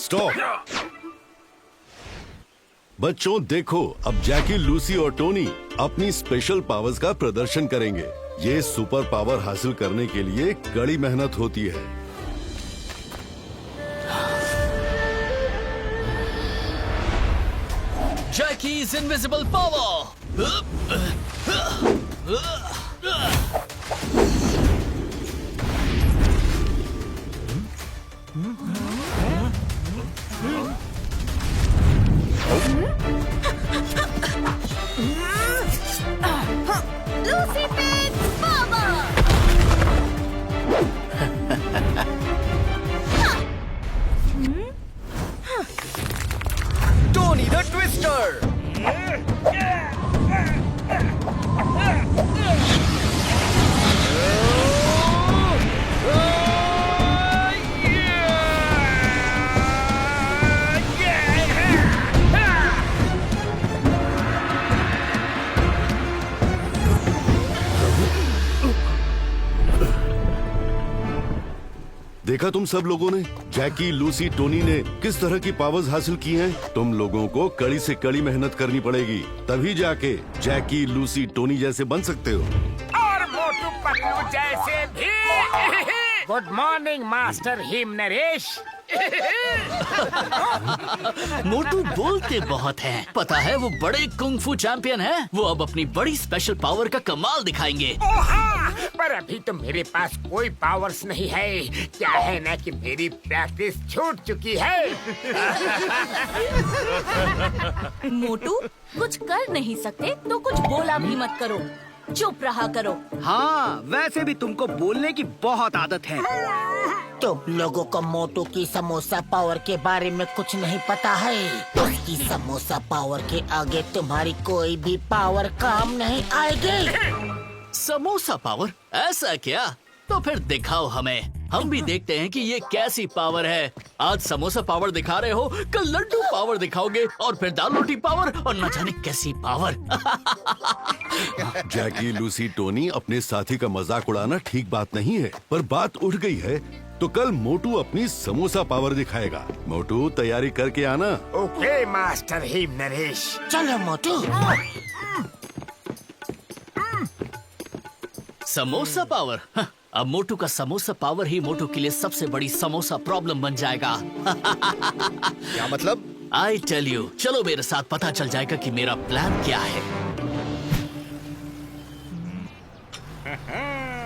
Stop. बच्चों देखो, अब जैकी, लूसी और टोनी अपनी स्पेशल पावर्स का प्रदर्शन करेंगे। ये सुपर पावर हासिल करने के लिए कड़ी मेहनत होती है। Jackie's invisible power! Lucy Pig's power! Tony the Twister! देखा तुम सब लोगों ने, जैकी, लूसी, टोनी ने किस तरह की पावर्स हासिल की हैं? तुम लोगों को कड़ी से कड़ी मेहनत करनी पड़ेगी, तभी जाके जैकी, लूसी, टोनी जैसे बन सकते हो। और मोटू पतलू जैसे भी। Good morning master him Naresh. Motu बोलते बहुत हैं। पता है वो बड़े कुंग-फू चैंपियन हैं। वो अब अपनी बड़ी स्पेशल पावर का कमाल दिखाएंगे। ओ हाँ, पर अभी तो मेरे पास कोई पावर्स नहीं है। क्या है ना कि मेरी प्रैक्टिस छूट चुकी है। मोटू, कुछ कर नहीं सकते तो कुछ बोला भी मत करो, चुप रहा करो। हाँ, वैसे भी तुमको बोलने की बहुत आदत है। तुम लोगों को मोटू की समोसा पावर के बारे में कुछ नहीं पता है। उसकी समोसा पावर के आगे तुम्हारी कोई भी पावर काम नहीं आएगी। समोसा पावर? ऐसा क्या? तो फिर दिखाओ हमें। हम भी देखते हैं कि ये कैसी पावर है। आज समोसा पावर दिखा रहे हो, कल लड्डू पावर दिखाओगे और फिर दाल रोटी पावर और न जाने कैसी पावर। जैकी, लूसी, टोनी, अपने साथी का मजाक उड़ाना ठीक बात नहीं है, पर बात उठ गई है तो कल मोटू अपनी समोसा पावर दिखाएगा। मोटू, तैयारी करके आना। Okay master him Naresh. चलो मोटू। समोसा पावर? अब मोटू का समोसा पावर ही मोटू के लिए सबसे बड़ी समोसा प्रॉब्लम बन जाएगा। क्या मतलब? आई टेल यू, चलो मेरे साथ पता चल जाएगा कि मेरा प्लान क्या है।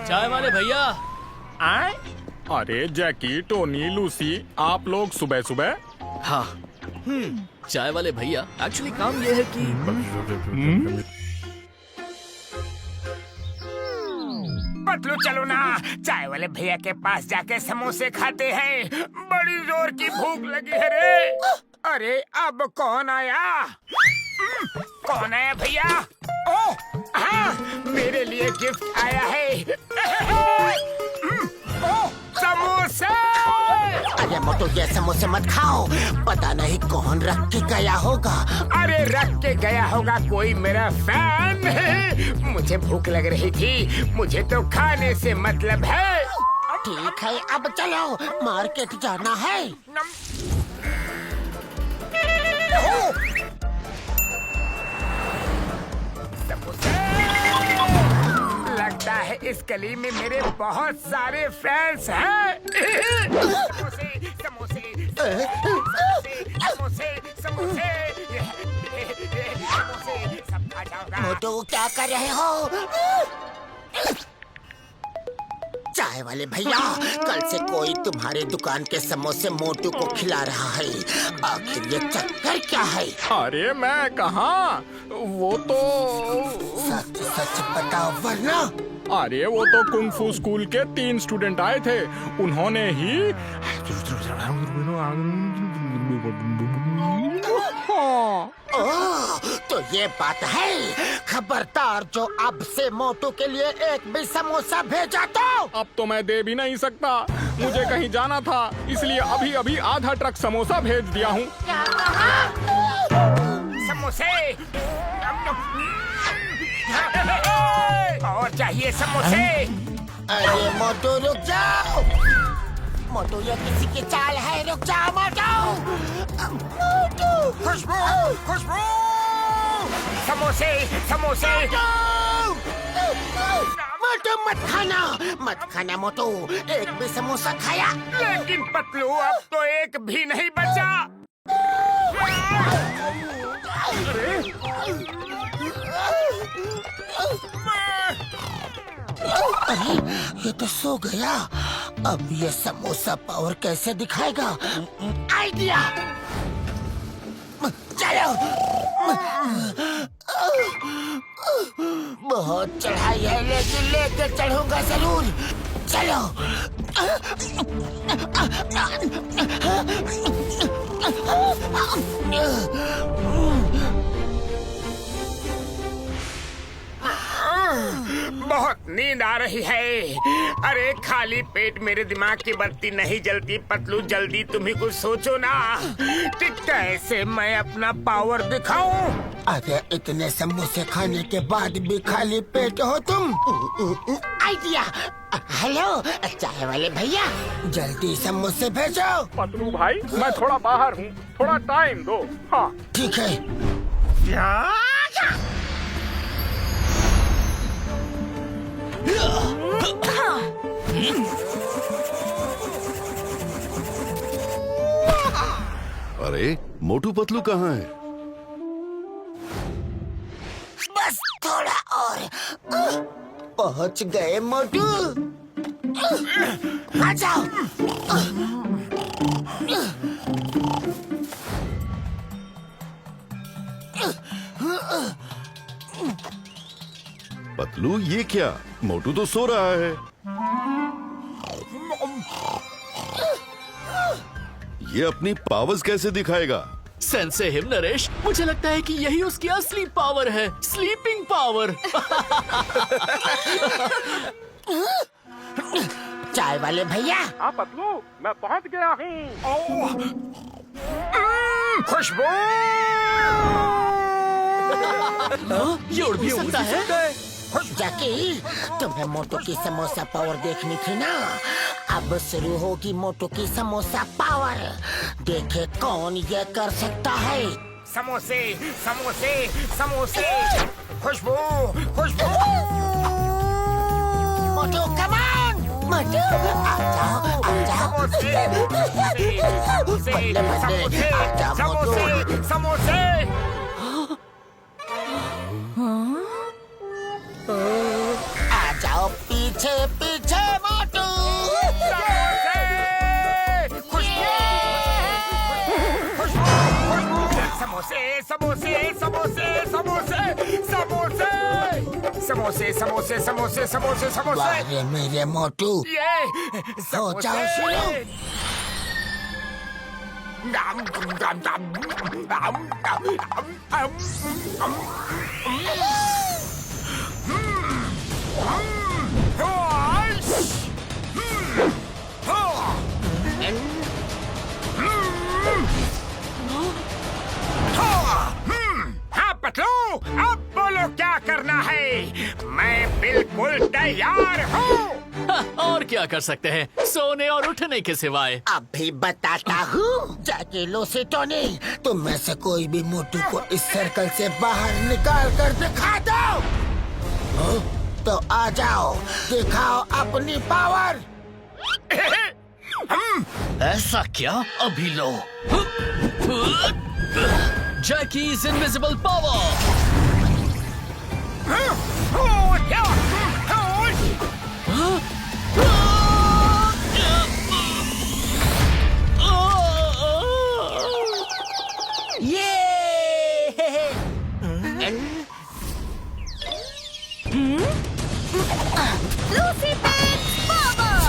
चाय वाले भैया। आए? अरे जैकी, टोनी, लूसी, आप लोग सुबह सुबह? हाँ, चाय वाले भैया, एक्चुअली काम ये है कि पतलू चलो ना, चाय वाले भैया के पास जाके समोसे खाते हैं। बड़ी जोर की भूख लगी है रे। अरे अब कौन आया? कौन आया भैया? ओह हाँ, मेरे लिए गिफ्ट आया है। ओह, समोसे। अरे मोटू, ये समोसे मत खाओ, पता नहीं कौन रख के गया होगा। अरे रख के गया होगा कोई मेरा फैन। मुझे भूख लग रही थी, मुझे तो खाने से मतलब है। ठीक है, अब चलो, मार्केट जाना है। लगता है इस गली में मेरे बहुत सारे फैंस हैं। समोसे, समोसे, समोसे, समोसे, समोसे, समोसे, सब खा जाऊंगा। मोटू, क्या कर रहे हो? चाय वाले भैया, कल से कोई तुम्हारे दुकान के समोसे मोटू को खिला रहा है। आखिर ये चक्कर क्या है? अरे मैं कहाँ, वो तो सच सच बताओ वरना। अरे वो तो कुंग फू स्कूल के 3 स्टूडेंट आए थे। उन्होंने ही ओह, तो ये बात है। खबरदार, जो अब से मोटू के लिए एक भी समोसा भेजा तो। अब तो मैं दे भी नहीं सकता, मुझे कहीं जाना था, इसलिए अभी अभी आधा ट्रक समोसा भेज दिया हूँ। समोसे और चाहिए समोसे। अरे मोटू, रुक जाओ। मोटू ये किसी की चाल है, रुक जाओ मोटू। मोटू खुशबू, खुशबू, समोसे, समोसे। मोटू मत खाना मोटू, एक भी समोसा खाया। लेकिन पतलू अब तो एक भी नहीं बचा। अरे ये तो सो गया। अब ये समोसा पावर कैसे दिखाएगा? आइडिया, चलो। बहुत चढ़ाई है लेकिन लेके चढ़ूंगा जरूर। चलो। बहुत नींद आ रही है। अरे खाली पेट मेरे दिमाग की बत्ती नहीं जलती। पतलू जल्दी तुम ही कुछ सोचो ना कि कैसे मैं अपना पावर दिखाऊं। अरे इतने समोसे खाने के बाद भी खाली पेट हो तुम। आइडिया। हेलो चाय वाले भैया, जल्दी समोसे भेजो। पतलू भाई मैं थोड़ा बाहर हूँ, थोड़ा टाइम दो। हाँ ठीक है। अरे मोटू पतलू कहाँ है? बस थोड़ा और। पहुंच गए मोटू। आ जाओ। पतलू ये क्या? मोटू तो सो रहा है। ये अपनी पावर्स कैसे दिखाएगा? सेंसे हिम नरेश, मुझे लगता है कि यही उसकी असली पावर है, स्लीपिंग पावर। चाय वाले भैया। हाँ पतलू मैं पहुँच गया हूँ। खुशबू, ये उड़ भी सकता है। जैकी, तुम्हें मोटू की समोसा पावर देखनी थी ना? अब शुरू होगी मोटू की समोसा पावर। देखे कौन ये कर सकता है। समोसे, समोसे, समोसे। खुशबू, खुशबू। मोटू कमान। मोटू आ जाओ, आ जाओ। समोसे, समोसे, बल्ले बल्ले, समोसे, आ जाओ मोटू। समोसे, समोसे। आ जाओ पीछे पीछे मोटू। समोसे, समोसे, समोसे, समोसे, समोसे, समोसे, समोसे, समोसे, समोसे। वाह मेरे मोटू। ये हो जाओ शुरू। हाँ पतलू, अब बोलो क्या करना है? मैं बिल्कुल तैयार हूँ। और क्या कर सकते हैं, सोने और उठने के सिवाय। अभी बताता हूँ। जैकी, लूसी, टोनी, तुम में से कोई भी मोटू को इस सर्कल से बाहर निकाल कर दिखा दो। तो आ जाओ, दिखाओ अपनी पावर। ऐसा क्या? अभी लो। Jackie's invisible power. Lucy pets power.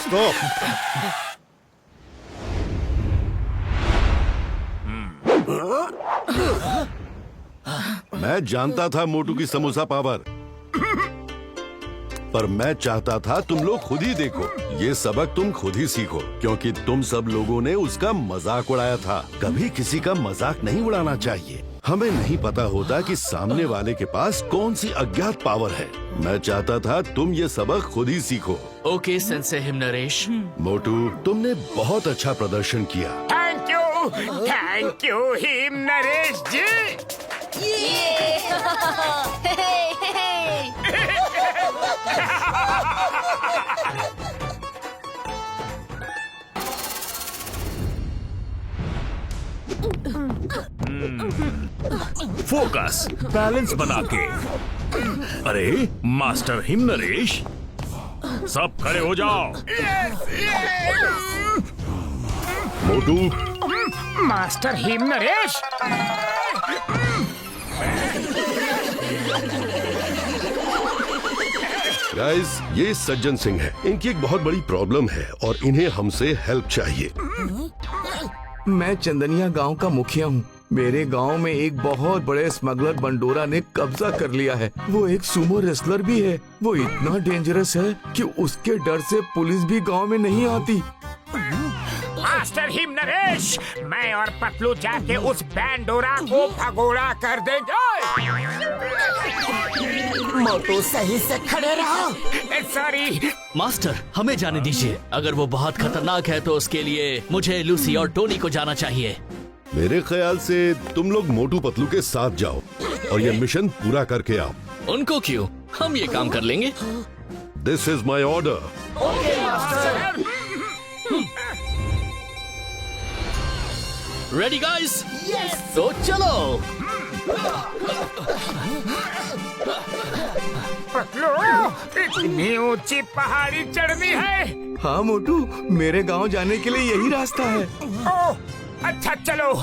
Stop. मैं जानता था मोटू की समोसा पावर, पर मैं चाहता था तुम लोग खुद ही देखो। ये सबक तुम खुद ही सीखो, क्योंकि तुम सब लोगों ने उसका मजाक उड़ाया था। कभी किसी का मजाक नहीं उड़ाना चाहिए। हमें नहीं पता होता कि सामने वाले के पास कौन सी अज्ञात पावर है। मैं चाहता था तुम ये सबक खुद ही सीखो। Okay sense हिमनरेश। मोटू, तुमने बहुत अच्छा प्रदर्शन किया। Thank you Himnaresh ji. Focus, balance बना के। अरे मास्टर हिमनरेश, सब खड़े हो जाओ। मोटू, मास्टर हिम नरेश। गाइस, ये सज्जन सिंह है। इनकी एक बहुत बड़ी प्रॉब्लम है और इन्हें हमसे हेल्प चाहिए। मैं चंदनिया गांव का मुखिया हूँ। मेरे गांव में एक बहुत बड़े स्मगलर बंडोरा ने कब्जा कर लिया है। वो एक सुमो रेसलर भी है। वो इतना डेंजरस है कि उसके डर से पुलिस भी गांव में नहीं आती। मास्टर हिम नरेश, मैं और पतलू जाके उस बैंडोरा को भगोड़ा कर देंगे। मोटू सही से खड़े रहो। सॉरी मास्टर, हमें जाने दीजिए। अगर वो बहुत खतरनाक है तो उसके लिए मुझे लूसी और टोनी को जाना चाहिए। मेरे ख्याल से तुम लोग मोटू पतलू के साथ जाओ और ये मिशन पूरा करके आओ। उनको क्यों, हम ये काम कर लेंगे। This is my order. Ready guys? तो चलो। पतलू, इतनी ऊंची पहाड़ी चढ़नी है। हाँ मोटू, मेरे गांव जाने के लिए यही रास्ता है। ओह, अच्छा चलो।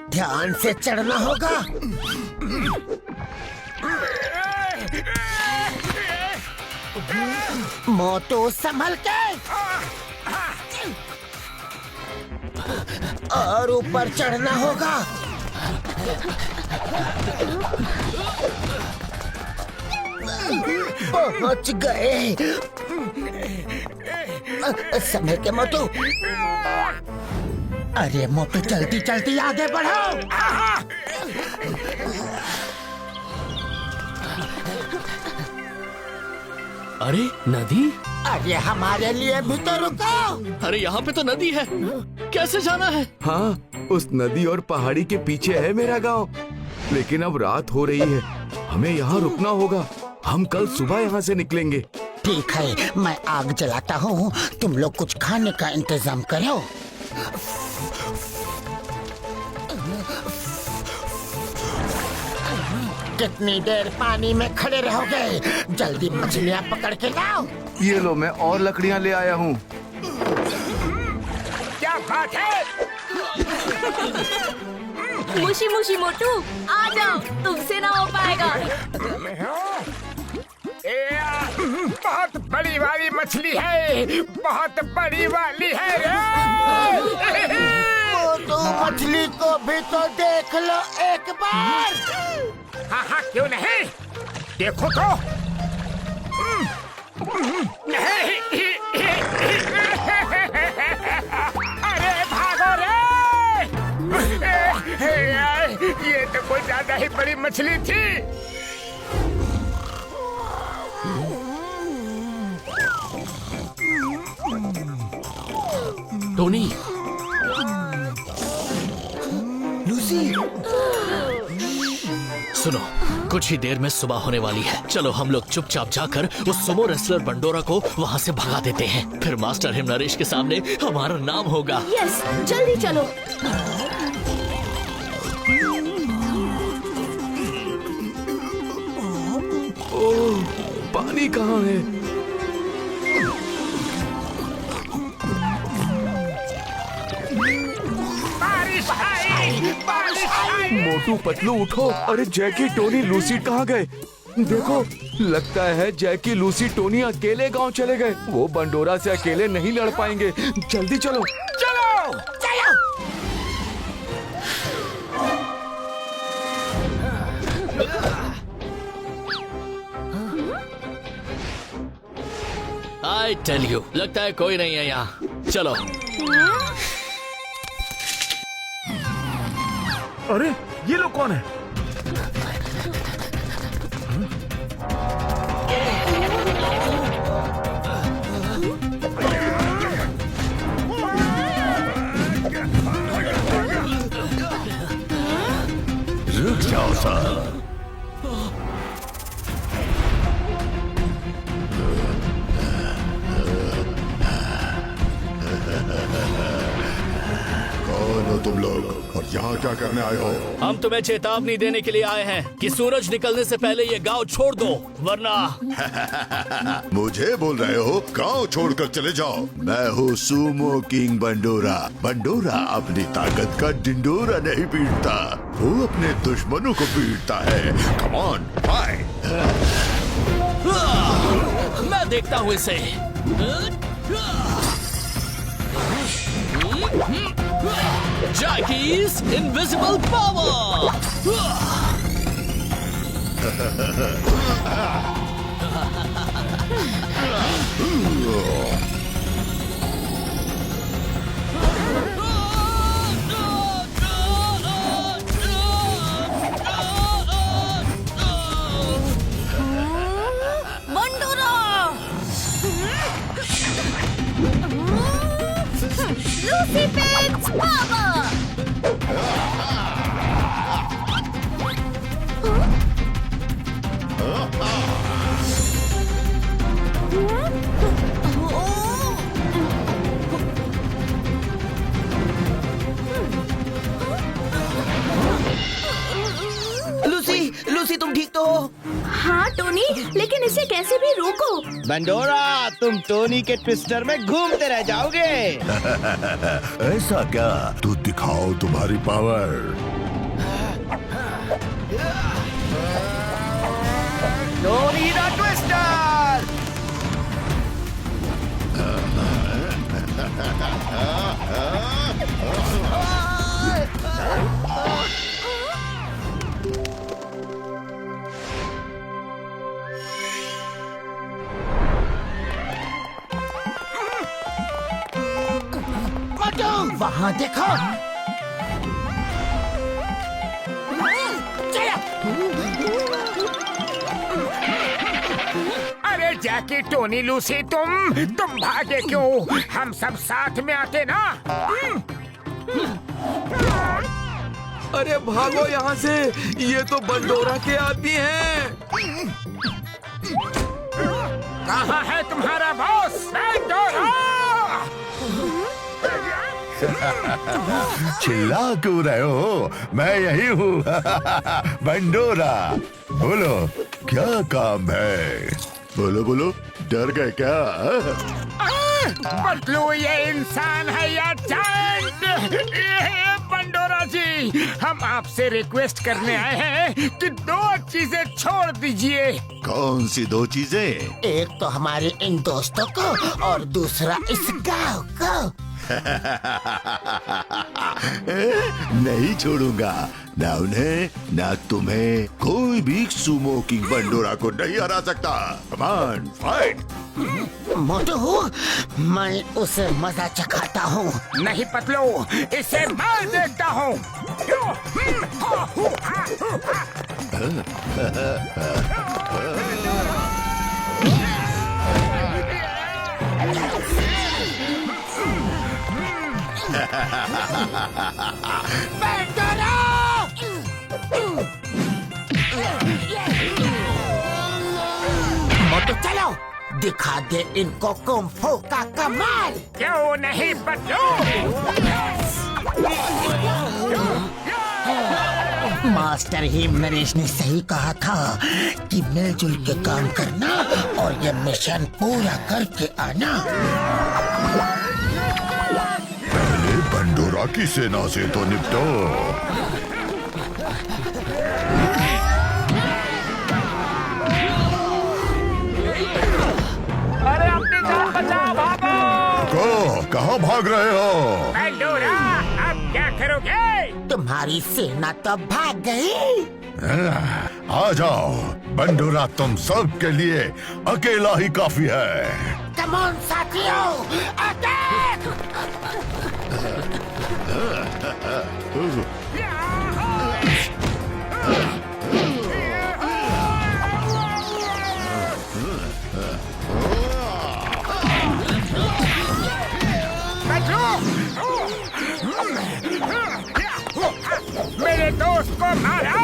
ध्यान से चढ़ना होगा। मोटू संभल के। और ऊपर चढ़ना होगा। पहुंच गए। समय के मोटू। अरे मोटू, जल्दी जल्दी आगे बढ़ो। अरे नदी? अरे हमारे लिए भी तो रुको। अरे यहाँ पे तो नदी है, कैसे जाना है? हाँ, उस नदी और पहाड़ी के पीछे है मेरा गांव। लेकिन अब रात हो रही है, हमें यहाँ रुकना होगा। हम कल सुबह यहाँ से निकलेंगे। ठीक है, मैं आग जलाता हूँ। तुम लोग कुछ खाने का इंतजाम करो। कितनी देर पानी में खड़े रहोगे? जल्दी मछलियाँ पकड़ के लाओ। ये लो, मैं और लकड़ियाँ ले आया हूँ। क्या बात है? मुशी मुशी मोटू, आ जाओ, तुमसे ना हो पाएगा। बहुत बड़ी वाली मछली है, बहुत बड़ी वाली है रे। मोटू, मछली को भी तो देख लो एक बार। हाँ हाँ, क्यों नहीं, देखो तो। अरे भागो रे। ये तो कोई ज्यादा ही बड़ी मछली थी। टोनी, लूसी, सुनो, कुछ ही देर में सुबह होने वाली है। चलो हम लोग चुपचाप जाकर उस सुमो रेसलर बंडोरा को वहाँ से भगा देते हैं। फिर मास्टर हिमनरेश के सामने हमारा नाम होगा। यस, जल्दी चलो। ओह, पानी कहाँ है? बारिश आई, बारिश आई। मोटू पतलू उठो। अरे जैकी, टोनी, लूसी कहाँ गए? देखो, लगता है जैकी, लूसी, टोनी अकेले गांव चले गए। वो बंडोरा से अकेले नहीं लड़ पाएंगे। जल्दी चलो। चलो चलो। आई टेल यू, लगता है कोई नहीं है यहाँ। चलो। अरे ये लोग कौन है? रुक जाओ सर। कौन हो तुम लोग और यहाँ क्या करने आए हो? हम तुम्हें चेतावनी देने के लिए आए हैं कि सूरज निकलने से पहले ये गांव छोड़ दो, वरना। मुझे बोल रहे हो गांव छोड़कर चले जाओ? मैं हूँ सुमो किंग बंडोरा। बंडोरा अपनी ताकत का डिंडोरा नहीं पीटता, वो अपने दुश्मनों को पीटता है। Come on fight. मैं देखता हूँ इसे। Jackie's invisible power! Lucy Pig's power! Lucy, Lucy तुम ठीक तो हो? हाँ टोनी, लेकिन इसे कैसे भी रोको। बंडोरा, तुम टोनी के ट्विस्टर में घूमते रह जाओगे। ऐसा क्या? तो दिखाओ तुम्हारी पावर। Tony the twister. वहाँ देखो। अरे जैकी, टोनी, लूसी, तुम भागे क्यों? हम सब साथ में आते ना। अरे भागो यहाँ से, ये तो बंडोरा के आदमी हैं। कहाँ है तुम्हारा बॉस? बंडोरा! चिल्ला क्यों रहे हो? मैं यही हूँ। बंडोरा, बोलो क्या काम है? बोलो बोलो, डर गए क्या? बदलू, ये इंसान है या चांद? बंडोरा जी, हम आपसे रिक्वेस्ट करने आए हैं कि 2 चीजें छोड़ दीजिए। कौन सी 2 चीजें? एक तो हमारे इन दोस्तों को और दूसरा इस गांव को। नहीं छोड़ूंगा, ना उन्हें ना तुम्हें। कोई भी सुमो किंग बंडोरा को नहीं हरा सकता। Come on fight. मोटू, मैं उसे मजा चखाता हूँ। नहीं पतलू, इसे मैं देखता हूँ। मोटू चलो, दिखा दे इनको कुंफू का कमाल। क्यों नहीं बदलू? मास्टर हिम नरेश ने सही कहा था कि मिलजुल के काम करना और ये मिशन पूरा करके आना। पहले बंडोरा की सेना से तो निपटो। कहाँ भाग रहे हो? बंडोरा, अब क्या करोगे? तुम्हारी सेना तो भाग गई। आ जाओ बंडोरा, तुम सब के लिए अकेला ही काफी है। कम ऑन साथियों, अटैक! मेरे दोस्त को मारा।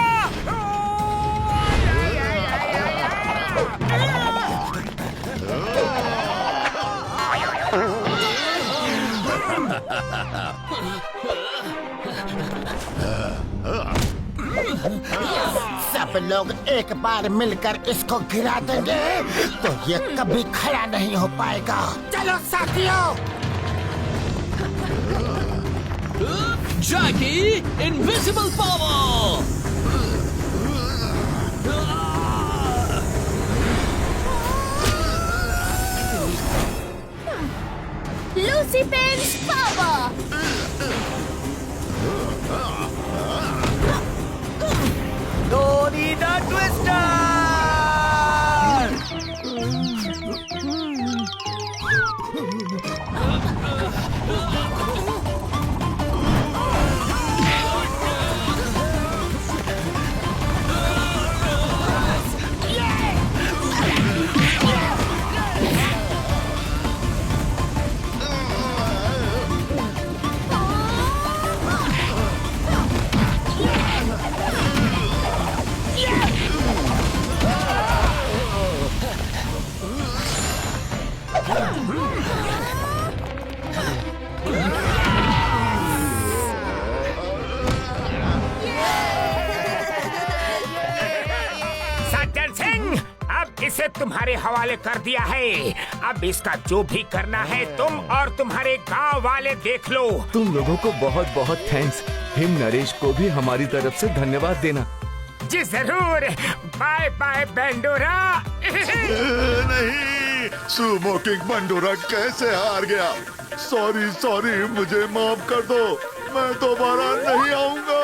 सब लोग एक बार मिलकर इसको गिरा देंगे तो ये कभी खड़ा नहीं हो पाएगा। चलो साथियों। Jackie invisible power. Lucy pens power. Tony the twister. Sajjan Singh, अब इसे तुम्हारे हवाले कर दिया है। अब इसका जो भी करना है तुम और तुम्हारे गांव वाले देख लो। तुम लोगों को बहुत बहुत थैंक्स। हिम नरेश को भी हमारी तरफ से धन्यवाद देना। जी जरूर। बाय बाय बंडोरा। नहीं, सुमो किंग बंडोरा कैसे हार गया? सॉरी, मुझे माफ कर दो, मैं दोबारा नहीं आऊंगा।